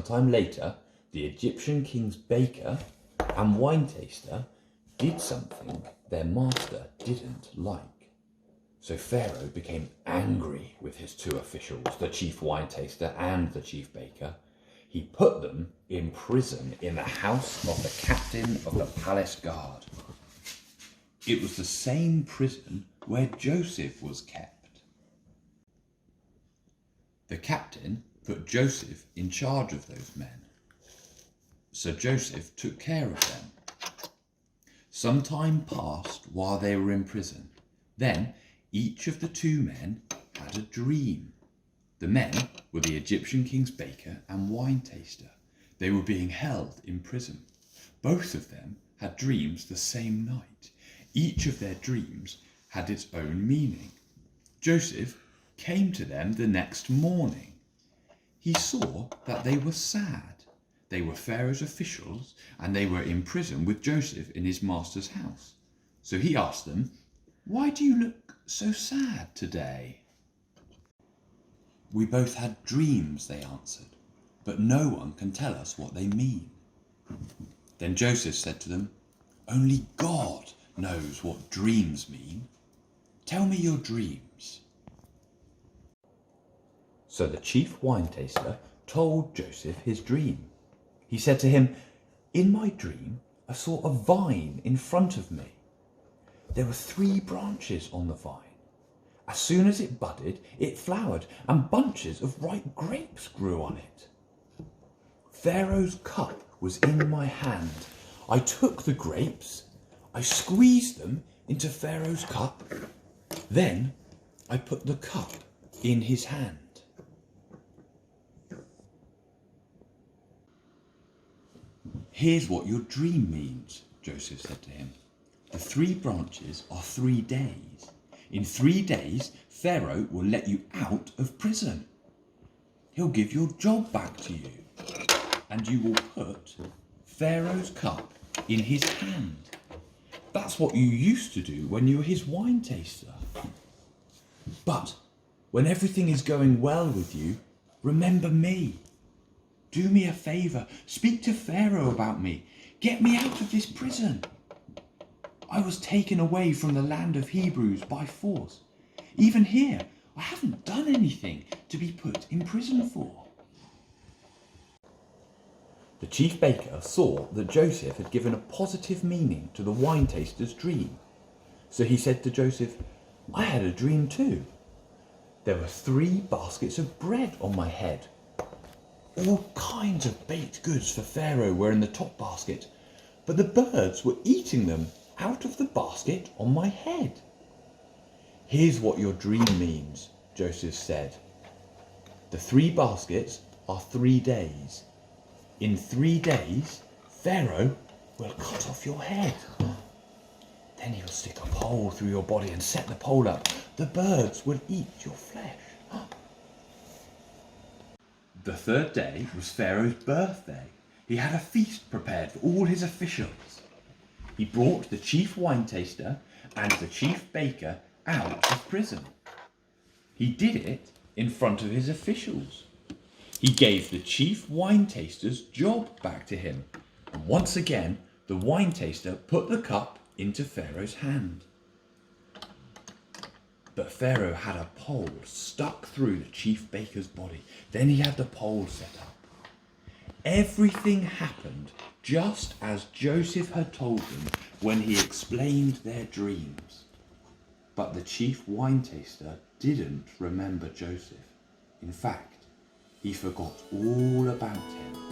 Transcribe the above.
Sometime later, the Egyptian king's baker and wine taster did something their master didn't like. So Pharaoh became angry with his two officials, the chief wine taster and the chief baker. He put them in prison in the house of the captain of the palace guard. It was the same prison where Joseph was kept. The captain put Joseph in charge of those men. So Joseph took care of them. Some time passed while they were in prison. Then each of the two men had a dream. The men were the Egyptian king's baker and wine taster. They were being held in prison. Both of them had dreams the same night. Each of their dreams had its own meaning. Joseph came to them the next morning. He saw that they were sad. They were Pharaoh's officials and they were in prison with Joseph in his master's house. So he asked them, "Why do you look so sad today?" "We both had dreams," they answered, "but no one can tell us what they mean." Then Joseph said to them, "Only God knows what dreams mean. Tell me your dreams." So the chief wine taster told Joseph his dream. He said to him, "In my dream, I saw a vine in front of me. There were 3 branches on the vine. As soon as it budded, it flowered, and bunches of ripe grapes grew on it. Pharaoh's cup was in my hand. I took the grapes, I squeezed them into Pharaoh's cup. Then I put the cup in his hand." "Here's what your dream means," Joseph said to him. "The 3 branches are 3 days. In 3 days, Pharaoh will let you out of prison. He'll give your job back to you, and you will put Pharaoh's cup in his hand. That's what you used to do when you were his wine taster. But when everything is going well with you, remember me. Do me a favour, speak to Pharaoh about me. Get me out of this prison. I was taken away from the land of Hebrews by force. Even here, I haven't done anything to be put in prison for." The chief baker saw that Joseph had given a positive meaning to the wine taster's dream. So he said to Joseph, "I had a dream too. There were 3 baskets of bread on my head. All kinds of baked goods for Pharaoh were in the top basket, but the birds were eating them out of the basket on my head." "Here's what your dream means," Joseph said. "The 3 baskets are 3 days. In 3 days, Pharaoh will cut off your head. Then he'll stick a pole through your body and set the pole up. The birds will eat your flesh." The 3rd day was Pharaoh's birthday. He had a feast prepared for all his officials. He brought the chief wine taster and the chief baker out of prison. He did it in front of his officials. He gave the chief wine taster's job back to him. And once again, the wine taster put the cup into Pharaoh's hand. But Pharaoh had a pole stuck through the chief baker's body. Then he had the pole set up. Everything happened just as Joseph had told them when he explained their dreams. But the chief wine taster didn't remember Joseph. In fact, he forgot all about him.